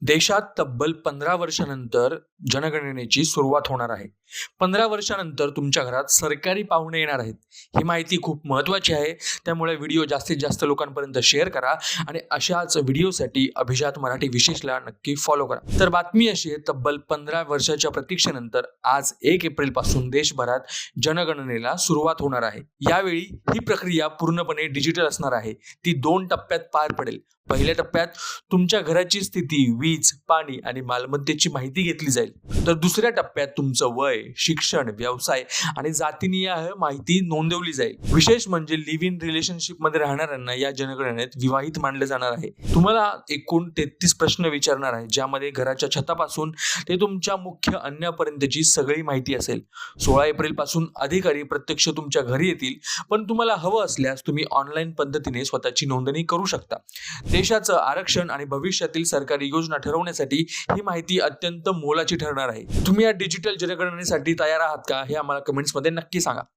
देशात तब्बल 15 वर्षानंतर जनगणनेची सुरुवात होणार आहे. 15 वर्षानंतर तुमच्या घरात सरकारी पाहुणे येणार आहेत. ही माहिती खूप महत्त्वाची आहे. त्यामुळे व्हिडिओ जास्तीत जास्त लोकांपर्यंत शेअर करा आणि अशाच व्हिडिओसाठी अभिजात मराठी विशेषला नक्की फॉलो करा. तर बातमी अशी आहे, तब्बल 15 वर्षाच्या प्रतीक्षेनंतर आज 1 एप्रिल पासून देशभरात जनगणनेला सुरुवात होणार आहे. यावेळी ही प्रक्रिया पूर्णपणे डिजिटल असणार आहे. ती 2 टप्प्यात पार पडेल. पहिल्या टप्प्यात तुमच्या घराची स्थिती, वीज, पाणी आणि मालमत्तेची माहिती घेतली जाईल. तर दुसऱ्या टप्प्यात तुमचं वय, शिक्षण, व्यवसाय आणि जातीनिहाय माहिती नोंदवली जाईल. विशेष म्हणजे लिव्ह इन रिलेशनशिप मध्ये राहणाऱ्यांना या जनगणनेत विवाहित मानले जाणार आहे. तुम्हाला एकूण 33 प्रश्न विचारणार आहे, ज्यामध्ये घराच्या छतापासून ते तुमच्या मुख्य अन्नापर्यंतची सगळी माहिती असेल. 16 एप्रिल पासून अधिकारी प्रत्यक्ष तुमच्या घरी येतील, पण तुम्हाला हवं असल्यास तुम्ही ऑनलाईन पद्धतीने स्वतःची नोंदणी करू शकता. देशाचं आरक्षण आणि भविष्यातील सरकारी योजना ठरवण्यासाठी ही माहिती अत्यंत मोलाची ठरणार आहे. तुम्ही या डिजिटल जनगणनेसाठी तयार आहात का, हे आम्हाला कमेंट्समध्ये नक्की सांगा.